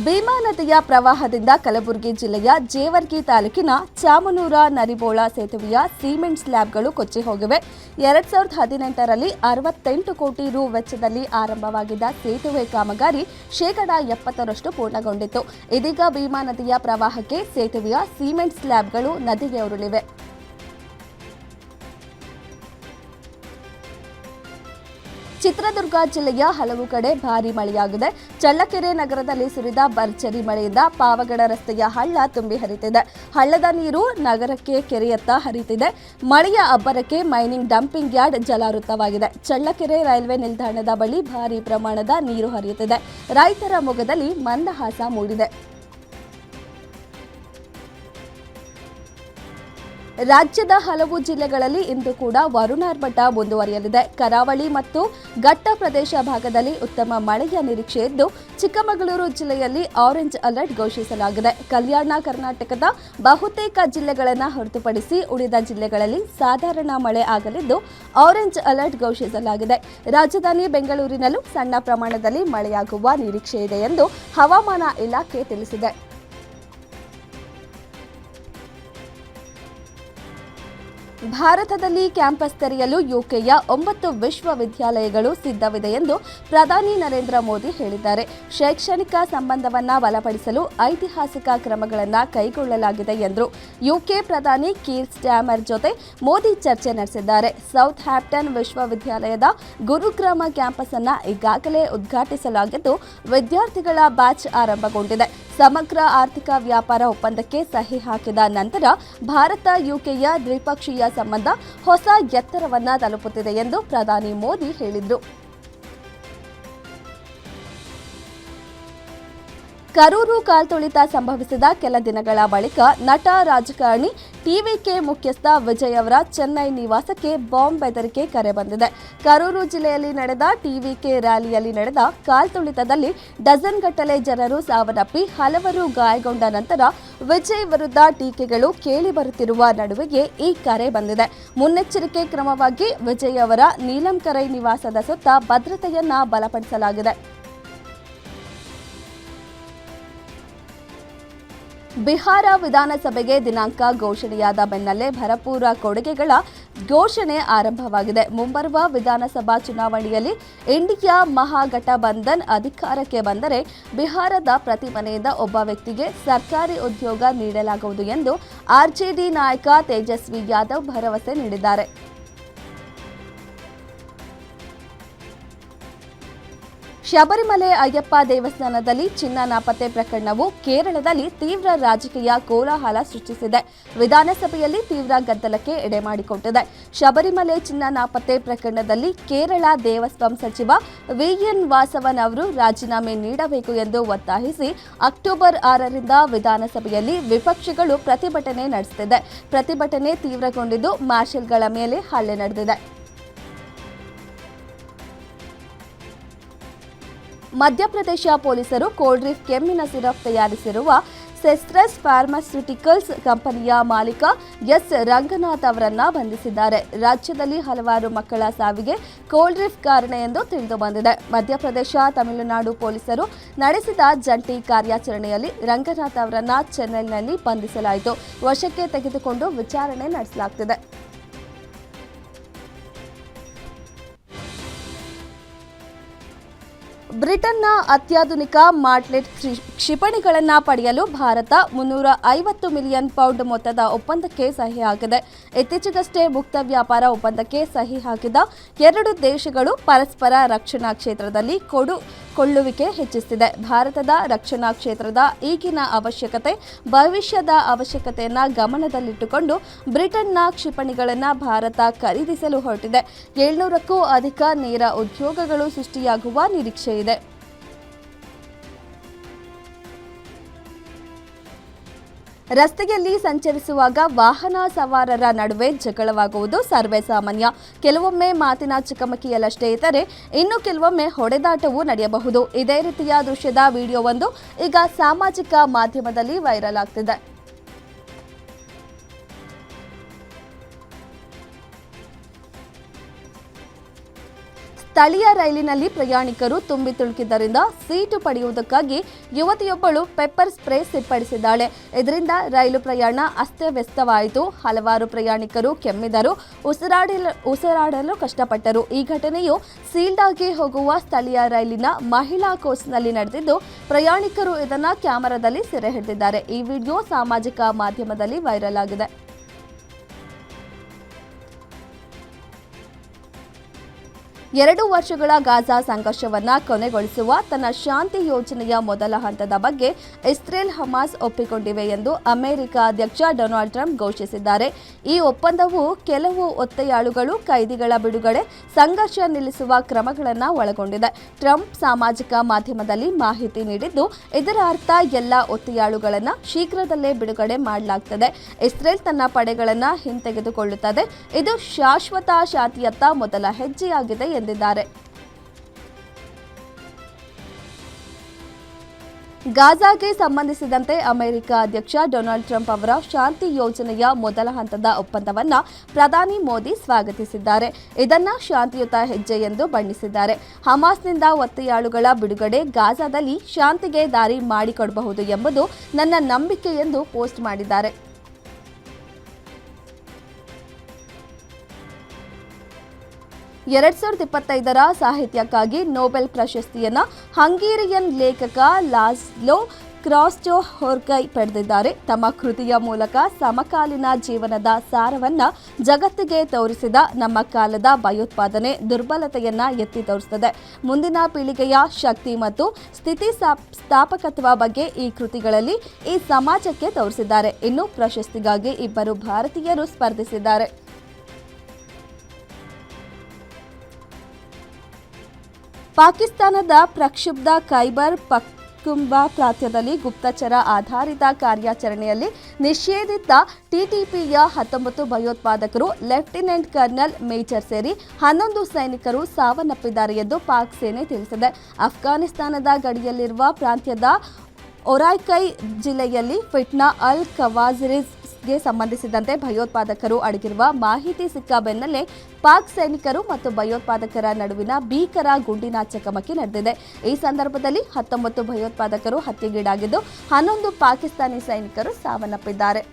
ಭೀಮಾ ನದಿಯ ಪ್ರವಾಹದಿಂದ ಕಲಬುರಗಿ ಜಿಲ್ಲೆಯ ಜೇವರ್ಗಿ ತಾಲೂಕಿನ ಚಾಮನೂರ ನರಿಬೋಳ ಸೇತುವೆಯ ಸಿಮೆಂಟ್ ಸ್ಲ್ಯಾಬ್ಗಳು ಕೊಚ್ಚಿ ಹೋಗಿವೆ. 2018ರಲ್ಲಿ 68 ಕೋಟಿ ರು ವೆಚ್ಚದಲ್ಲಿ ಆರಂಭವಾಗಿದ್ದ ಸೇತುವೆ ಕಾಮಗಾರಿ 70% ಪೂರ್ಣಗೊಂಡಿತ್ತು. ಇದೀಗ ಭೀಮಾ ನದಿಯ ಪ್ರವಾಹಕ್ಕೆ ಸೇತುವೆಯ ಸಿಮೆಂಟ್ ಸ್ಲ್ಯಾಬ್ಗಳು ನದಿಗೆ ಉರುಳಿವೆ. ಚಿತ್ರದುರ್ಗ ಜಿಲ್ಲೆಯ ಹಲವು ಕಡೆ ಭಾರೀ ಮಳೆಯಾಗಿದೆ. ಚಳ್ಳಕೆರೆ ನಗರದಲ್ಲಿ ಸುರಿದ ಭರ್ಜರಿ ಮಳೆಯಿಂದ ಪಾವಗಡ ರಸ್ತೆಯ ಹಳ್ಳ ತುಂಬಿ ಹರಿತಿದೆ. ಹಳ್ಳದ ನೀರು ನಗರಕ್ಕೆ ಕೆರೆಯತ್ತ ಹರಿತಿದೆ. ಮಳೆಯ ಅಬ್ಬರಕ್ಕೆ ಮೈನಿಂಗ್ ಡಂಪಿಂಗ್ ಯಾರ್ಡ್ ಜಲಾವೃತವಾಗಿದೆ. ಚಳ್ಳಕೆರೆ ರೈಲ್ವೆ ನಿಲ್ದಾಣದ ಬಳಿ ಭಾರೀ ಪ್ರಮಾಣದ ನೀರು ಹರಿಯುತ್ತಿದೆ. ರೈತರ ಮೊಗದಲ್ಲಿ ಮಂದಹಾಸ ಮೂಡಿದೆ. ರಾಜ್ಯದ ಹಲವು ಜಿಲ್ಲೆಗಳಲ್ಲಿ ಇಂದು ಕೂಡ ವರುಣಾರ್ಭಟ ಮುಂದುವರಿಯಲಿದೆ. ಕರಾವಳಿ ಮತ್ತು ಘಟ್ಟ ಪ್ರದೇಶ ಭಾಗದಲ್ಲಿ ಉತ್ತಮ ಮಳೆಯ ನಿರೀಕ್ಷೆ ಇದ್ದು, ಚಿಕ್ಕಮಗಳೂರು ಜಿಲ್ಲೆಯಲ್ಲಿ ಆರೆಂಜ್ ಅಲರ್ಟ್ ಘೋಷಿಸಲಾಗಿದೆ. ಕಲ್ಯಾಣ ಕರ್ನಾಟಕದ ಬಹುತೇಕ ಜಿಲ್ಲೆಗಳನ್ನು ಹೊರತುಪಡಿಸಿ ಉಳಿದ ಜಿಲ್ಲೆಗಳಲ್ಲಿ ಸಾಧಾರಣ ಮಳೆ ಆಗಲಿದ್ದು, ಆರೆಂಜ್ ಅಲರ್ಟ್ ಘೋಷಿಸಲಾಗಿದೆ. ರಾಜಧಾನಿ ಬೆಂಗಳೂರಿನಲ್ಲೂ ಸಣ್ಣ ಪ್ರಮಾಣದಲ್ಲಿ ಮಳೆಯಾಗುವ ನಿರೀಕ್ಷೆ ಇದೆ ಎಂದು ಹವಾಮಾನ ಇಲಾಖೆ ತಿಳಿಸಿದೆ. ಭಾರತದಲ್ಲಿ ಕ್ಯಾಂಪಸ್ ತೆರೆಯಲು ಯುಕೆಯ 9 ವಿಶ್ವವಿದ್ಯಾಲಯಗಳು ಸಿದ್ಧವಿದೆ ಎಂದು ಪ್ರಧಾನಿ ನರೇಂದ್ರ ಮೋದಿ ಹೇಳಿದ್ದಾರೆ. ಶೈಕ್ಷಣಿಕ ಸಂಬಂಧವನ್ನು ಬಲಪಡಿಸಲು ಐತಿಹಾಸಿಕ ಕ್ರಮಗಳನ್ನು ಕೈಗೊಳ್ಳಲಾಗಿದೆ ಎಂದರು. ಯುಕೆ ಪ್ರಧಾನಿ ಕೀರ್ ಸ್ಟಾರ್ಮರ್ ಜೊತೆ ಮೋದಿ ಚರ್ಚೆ ನಡೆಸಿದ್ದಾರೆ. ಸೌತ್ ಹ್ಯಾಂಪ್ಟನ್ ವಿಶ್ವವಿದ್ಯಾಲಯದ ಗುರುಗ್ರಾಮ ಕ್ಯಾಂಪಸ್ ಅನ್ನು ಈಗಾಗಲೇ ಉದ್ಘಾಟಿಸಲಾಗಿದ್ದು, ವಿದ್ಯಾರ್ಥಿಗಳ ಬ್ಯಾಚ್ ಆರಂಭಗೊಂಡಿದೆ. ಸಮಗ್ರ ಆರ್ಥಿಕ ವ್ಯಾಪಾರ ಒಪ್ಪಂದಕ್ಕೆ ಸಹಿ ಹಾಕಿದ ನಂತರ ಭಾರತ ಯುಕೆಯ ದ್ವಿಪಕ್ಷೀಯ ಸಂಬಂಧ ಹೊಸ ಎತ್ತರವನ್ನು ತಲುಪುತ್ತಿದೆ ಎಂದು ಪ್ರಧಾನಿ ಮೋದಿ ಹೇಳಿದರು. ಕರೂರು ಕಾಲ್ತುಳಿತ ಸಂಭವಿಸಿದ ಕೆಲ ದಿನಗಳ ಬಳಿಕ ನಟ ರಾಜಕಾರಣಿ ಟಿವಿಕೆ ಮುಖ್ಯಸ್ಥ ವಿಜಯ್ ಅವರ ಚೆನ್ನೈ ನಿವಾಸಕ್ಕೆ ಬಾಂಬ್ ಬೆದರಿಕೆ ಕರೆ ಬಂದಿದೆ. ಕರೂರು ಜಿಲ್ಲೆಯಲ್ಲಿ ನಡೆದ ಟಿವಿಕೆ ರ್ಯಾಲಿಯಲ್ಲಿ ನಡೆದ ಕಾಲ್ತುಳಿತದಲ್ಲಿ ಡಜನ್ಗಟ್ಟಲೆ ಜನರು ಸಾವನ್ನಪ್ಪಿ ಹಲವರು ಗಾಯಗೊಂಡ ನಂತರ ವಿಜಯ್ ವಿರುದ್ಧ ಟೀಕೆಗಳು ಕೇಳಿಬರುತ್ತಿರುವ ನಡುವೆಯೇ ಈ ಕರೆ ಬಂದಿದೆ. ಮುನ್ನೆಚ್ಚರಿಕೆ ಕ್ರಮವಾಗಿ ವಿಜಯ್ ಅವರ ನೀಲಂಕರೈ ನಿವಾಸದ ಸುತ್ತ ಭದ್ರತೆಯನ್ನ ಬಲಪಡಿಸಲಾಗಿದೆ. ಬಿಹಾರ ವಿಧಾನಸಭೆಗೆ ದಿನಾಂಕ ಘೋಷಣೆಯಾದ ಬೆನ್ನಲ್ಲೇ ಭರಪೂರ ಕೊಡುಗೆಗಳ ಘೋಷಣೆ ಆರಂಭವಾಗಿದೆ. ಮುಂಬರುವ ವಿಧಾನಸಭಾ ಚುನಾವಣೆಯಲ್ಲಿ ಇಂಡಿಯಾ ಮಹಾಗಠಬಂಧನ್ ಅಧಿಕಾರಕ್ಕೆ ಬಂದರೆ ಬಿಹಾರದ ಪ್ರತಿ ಮನೆಯಿಂದ ಒಬ್ಬ ವ್ಯಕ್ತಿಗೆ ಸರ್ಕಾರಿ ಉದ್ಯೋಗ ನೀಡಲಾಗುವುದು ಎಂದು ಆರ್ಜೆಡಿ ನಾಯಕ ತೇಜಸ್ವಿ ಯಾದವ್ ಭರವಸೆ ನೀಡಿದ್ದಾರೆ. ಶಬರಿಮಲೆ ಅಯ್ಯಪ್ಪ ದೇವಸ್ಥಾನದಲ್ಲಿ ಚಿನ್ನ ನಾಪತ್ತೆ ಪ್ರಕರಣವು ಕೇರಳದಲ್ಲಿ ತೀವ್ರ ರಾಜಕೀಯ ಕೋಲಾಹಲ ಸೃಷ್ಟಿಸಿದೆ. ವಿಧಾನಸಭೆಯಲ್ಲಿ ತೀವ್ರ ಗದ್ದಲಕ್ಕೆ ಎಡೆಮಾಡಿಕೊಟ್ಟಿದೆ. ಶಬರಿಮಲೆ ಚಿನ್ನ ನಾಪತ್ತೆ ಪ್ರಕರಣದಲ್ಲಿ ಕೇರಳ ದೇವಸ್ವಂ ಸಚಿವ ವಿಎನ್ ವಾಸವನ್ ಅವರು ರಾಜೀನಾಮೆ ನೀಡಬೇಕು ಎಂದು ಒತ್ತಾಯಿಸಿ ಅಕ್ಟೋಬರ್ 6ರಿಂದ ವಿಧಾನಸಭೆಯಲ್ಲಿ ವಿಪಕ್ಷಗಳು ಪ್ರತಿಭಟನೆ ನಡೆಸುತ್ತಿದೆ. ಪ್ರತಿಭಟನೆ ತೀವ್ರಗೊಂಡಿದ್ದು ಮಾರ್ಷಲ್ಗಳ ಮೇಲೆ ಹಲ್ಲೆ ನಡೆದಿದೆ. ಮಧ್ಯಪ್ರದೇಶ ಪೊಲೀಸರು ಕೋಲ್ಡ್ರೀಫ್ ಕೆಮ್ಮಿನ ಸಿರಪ್ ತಯಾರಿಸಿರುವ ಸೆಸ್ಟ್ರಸ್ ಫಾರ್ಮಾಸ್ಯೂಟಿಕಲ್ಸ್ ಕಂಪನಿಯ ಮಾಲೀಕ ಎಸ್ ರಂಗನಾಥ್ ಅವರನ್ನ ಬಂಧಿಸಿದ್ದಾರೆ. ರಾಜ್ಯದಲ್ಲಿ ಹಲವಾರು ಮಕ್ಕಳ ಸಾವಿಗೆ ಕೋಲ್ಡ್ರೀಫ್ ಕಾರಣ ಎಂದು ತಿಳಿದುಬಂದಿದೆ. ಮಧ್ಯಪ್ರದೇಶ ತಮಿಳುನಾಡು ಪೊಲೀಸರು ನಡೆಸಿದ ಜಂಟಿ ಕಾರ್ಯಾಚರಣೆಯಲ್ಲಿ ರಂಗನಾಥ್ ಅವರನ್ನ ಚೆನ್ನೈನಲ್ಲಿ ಬಂಧಿಸಲಾಯಿತು. ವಶಕ್ಕೆ ತೆಗೆದುಕೊಂಡು ವಿಚಾರಣೆ ನಡೆಸಲಾಗುತ್ತಿದೆ. ಬ್ರಿಟನ್ನ ಅತ್ಯಾಧುನಿಕ ಮಾರ್ಟ್ಲೆಟ್ ಕ್ಷಿಪಣಿಗಳನ್ನು ಪಡೆಯಲು ಭಾರತ £350 ಮಿಲಿಯನ್ ಮೊತ್ತದ ಒಪ್ಪಂದಕ್ಕೆ ಸಹಿ ಹಾಕಿದೆ. ಇತ್ತೀಚೆಗಷ್ಟೇ ಮುಕ್ತ ವ್ಯಾಪಾರ ಒಪ್ಪಂದಕ್ಕೆ ಸಹಿ ಹಾಕಿದ ಎರಡು ದೇಶಗಳು ಪರಸ್ಪರ ರಕ್ಷಣಾ ಕ್ಷೇತ್ರದಲ್ಲಿ ಕೊಳ್ಳುವಿಕೆ ಹೆಚ್ಚಿಸಿದೆ. ಭಾರತದ ರಕ್ಷಣಾ ಕ್ಷೇತ್ರದ ಈಗಿನ ಅವಶ್ಯಕತೆ, ಭವಿಷ್ಯದ ಅವಶ್ಯಕತೆಯನ್ನು ಗಮನದಲ್ಲಿಟ್ಟುಕೊಂಡು ಬ್ರಿಟನ್ನ ಕ್ಷಿಪಣಿಗಳನ್ನು ಭಾರತ ಖರೀದಿಸಲು ಹೊರಟಿದೆ. 700ಕ್ಕೂ ಅಧಿಕ ನೇರ ಉದ್ಯೋಗಗಳು ಸೃಷ್ಟಿಯಾಗುವ ನಿರೀಕ್ಷೆ ಇದೆ. ರಸ್ತೆಯಲ್ಲಿ ಸಂಚರಿಸುವಾಗ ವಾಹನ ಸವಾರರ ನಡುವೆ ಜಗಳವಾಗುವುದು ಸರ್ವೇ ಸಾಮಾನ್ಯ. ಕೆಲವೊಮ್ಮೆ ಮಾತಿನ ಚಕಮಕಿಯಲ್ಲಷ್ಟೇ ಇದ್ದರೆ ಇನ್ನು ಕೆಲವೊಮ್ಮೆ ಹೊಡೆದಾಟವೂ ನಡೆಯಬಹುದು. ಇದೇ ರೀತಿಯ ದೃಶ್ಯದ ವಿಡಿಯೋವೊಂದು ಈಗ ಸಾಮಾಜಿಕ ಮಾಧ್ಯಮದಲ್ಲಿ ವೈರಲ್ ಆಗ್ತಿದೆ. ಸ್ಥಳೀಯ ರೈಲಿನಲ್ಲಿ ಪ್ರಯಾಣಿಕರು ತುಂಬಿ ತುಳುಕಿದ್ದರಿಂದ ಸೀಟು ಪಡೆಯುವುದಕ್ಕಾಗಿ ಯುವತಿಯೊಬ್ಬಳು ಪೆಪ್ಪರ್ ಸ್ಪ್ರೇ ಸಿಂಪಡಿಸಿದ್ದಾಳೆ. ಇದರಿಂದ ರೈಲು ಪ್ರಯಾಣ ಅಸ್ತವ್ಯಸ್ತವಾಯಿತು. ಹಲವಾರು ಪ್ರಯಾಣಿಕರು ಕೆಮ್ಮಿದರು, ಉಸಿರಾಡಲು ಕಷ್ಟಪಟ್ಟರು. ಈ ಘಟನೆಯು ಸೀಲ್ಡಾಗೆ ಹೋಗುವ ಸ್ಥಳೀಯ ರೈಲಿನ ಮಹಿಳಾ ಕೋಚ್ನಲ್ಲಿ ನಡೆದಿದ್ದು, ಪ್ರಯಾಣಿಕರು ಇದನ್ನು ಕ್ಯಾಮೆರಾದಲ್ಲಿ ಸೆರೆ ಹಿಡಿದಿದ್ದಾರೆ. ಈ ವಿಡಿಯೋ ಸಾಮಾಜಿಕ ಮಾಧ್ಯಮದಲ್ಲಿ ವೈರಲ್ ಆಗಿದೆ. 2 ವರ್ಷಗಳ ಗಾಜಾ ಸಂಘರ್ಷವನ್ನು ಕೊನೆಗೊಳಿಸುವ ತನ್ನ ಶಾಂತಿ ಯೋಜನೆಯ ಮೊದಲ ಹಂತದ ಬಗ್ಗೆ ಇಸ್ರೇಲ್ ಹಮಾಸ್ ಒಪ್ಪಿಕೊಂಡಿವೆ ಎಂದು ಅಮೆರಿಕ ಅಧ್ಯಕ್ಷ ಡೊನಾಲ್ಡ್ ಟ್ರಂಪ್ ಘೋಷಿಸಿದ್ದಾರೆ. ಈ ಒಪ್ಪಂದವು ಕೆಲವು ಒತ್ತೆಯಾಳುಗಳು, ಕೈದಿಗಳ ಬಿಡುಗಡೆ, ಸಂಘರ್ಷ ನಿಲ್ಲಿಸುವ ಕ್ರಮಗಳನ್ನು ಒಳಗೊಂಡಿದೆ. ಟ್ರಂಪ್ ಸಾಮಾಜಿಕ ಮಾಧ್ಯಮದಲ್ಲಿ ಮಾಹಿತಿ ನೀಡಿದ್ದು, ಇದರ ಅರ್ಥ ಎಲ್ಲ ಒತ್ತೆಯಾಳುಗಳನ್ನು ಶೀಘ್ರದಲ್ಲೇ ಬಿಡುಗಡೆ ಮಾಡಲಾಗುತ್ತದೆ. ಇಸ್ರೇಲ್ ತನ್ನ ಪಡೆಗಳನ್ನು ಹಿಂತೆಗೆದುಕೊಳ್ಳುತ್ತದೆ. ಇದು ಶಾಶ್ವತ ಶಾಂತಿಯತ್ತ ಮೊದಲ ಹೆಜ್ಜೆಯಾಗಿದೆ ಎಂದಿದ್ದಾರೆ. ಗಾಜಾಗೆ ಸಂಬಂಧಿಸಿದಂತೆ ಅಮೆರಿಕ ಅಧ್ಯಕ್ಷ ಡೊನಾಲ್ಡ್ ಟ್ರಂಪ್ ಅವರ ಶಾಂತಿ ಯೋಜನೆಯ ಮೊದಲ ಹಂತದ ಒಪ್ಪಂದವನ್ನು ಪ್ರಧಾನಿ ಮೋದಿ ಸ್ವಾಗತಿಸಿದ್ದಾರೆ. ಇದನ್ನು ಶಾಂತಿಯುತ ಹೆಜ್ಜೆ ಎಂದು ಬಣ್ಣಿಸಿದ್ದಾರೆ. ಹಮಾಸ್ನಿಂದ ಒತ್ತೆಯಾಳುಗಳ ಬಿಡುಗಡೆ ಗಾಜಾದಲ್ಲಿ ಶಾಂತಿಗೆ ದಾರಿ ಮಾಡಿಕೊಡಬಹುದು ಎಂಬುದು ನನ್ನ ನಂಬಿಕೆ ಎಂದು ಪೋಸ್ಟ್ ಮಾಡಿದ್ದಾರೆ. 2025ರ ಸಾಹಿತ್ಯಕ್ಕಾಗಿ ನೊಬೆಲ್ ಪ್ರಶಸ್ತಿಯನ್ನು ಹಂಗೇರಿಯನ್ ಲೇಖಕ ಲಾಜ್ಲೋ ಕ್ರಾಸ್ಟೋಹೋರ್ಕೈ ಪಡೆದಿದ್ದಾರೆ. ತಮ್ಮ ಕೃತಿಯ ಮೂಲಕ ಸಮಕಾಲೀನ ಜೀವನದ ಸಾರವನ್ನು ಜಗತ್ತಿಗೆ ತೋರಿಸಿದ ನಮ್ಮ ಕಾಲದ ಭಯೋತ್ಪಾದನೆ ದುರ್ಬಲತೆಯನ್ನ ಎತ್ತಿ ತೋರಿಸುತ್ತದೆ. ಮುಂದಿನ ಪೀಳಿಗೆಯ ಶಕ್ತಿ ಮತ್ತು ಸ್ಥಿತಿಸ್ಥಾಪಕತ್ವ ಬಗ್ಗೆ ಈ ಕೃತಿಗಳಲ್ಲಿ ಈ ಸಮಾಜಕ್ಕೆ ತೋರಿಸಿದ್ದಾರೆ. ಇನ್ನು ಪ್ರಶಸ್ತಿಗಾಗಿ 2 ಭಾರತೀಯರು ಸ್ಪರ್ಧಿಸಿದ್ದಾರೆ. ಪಾಕಿಸ್ತಾನದ ಪ್ರಕ್ಷುಬ್ಧ ಖೈಬರ್ ಪಖ್ತೂನ್ಖ್ವಾ ಪ್ರಾಂತ್ಯದಲ್ಲಿ ಗುಪ್ತಚರ ಆಧಾರಿತ ಕಾರ್ಯಾಚರಣೆಯಲ್ಲಿ ನಿಷೇಧಿತ ಟಿಟಿಪಿಯ 19 ಭಯೋತ್ಪಾದಕರು, ಲೆಫ್ಟಿನೆಂಟ್ ಕರ್ನಲ್, ಮೇಜರ್ ಸೇರಿ 11 ಸೈನಿಕರು ಸಾವನ್ನಪ್ಪಿದ್ದಾರೆ ಎಂದು ಪಾಕ್ ಸೇನೆ ತಿಳಿಸಿದೆ. ಅಫ್ಘಾನಿಸ್ತಾನದ ಗಡಿಯಲ್ಲಿರುವ ಪ್ರಾಂತ್ಯದ ಒರೈಕೈ ಜಿಲ್ಲೆಯಲ್ಲಿ ಫಿಟ್ನಾ ಅಲ್ ಖವಾರಿಜ್ಗೆ ಸಂಬಂಧಿಸಿದಂತೆ ಭಯೋತ್ಪಾದಕರು ಅಡಗಿರುವ ಮಾಹಿತಿ ಸಿಕ್ಕ ಬೆನ್ನಲ್ಲೇ ಪಾಕ್ ಸೈನಿಕರು ಮತ್ತು ಭಯೋತ್ಪಾದಕರ ನಡುವಿನ ಭೀಕರ ಗುಂಡಿನ ಚಕಮಕಿ ನಡೆದಿದೆ. ಈ ಸಂದರ್ಭದಲ್ಲಿ 19 ಭಯೋತ್ಪಾದಕರು ಹತ್ಯೆಗೀಡಾಗಿದ್ದು, 11 ಪಾಕಿಸ್ತಾನಿ ಸೈನಿಕರು ಸಾವನ್ನಪ್ಪಿದ್ದಾರೆ.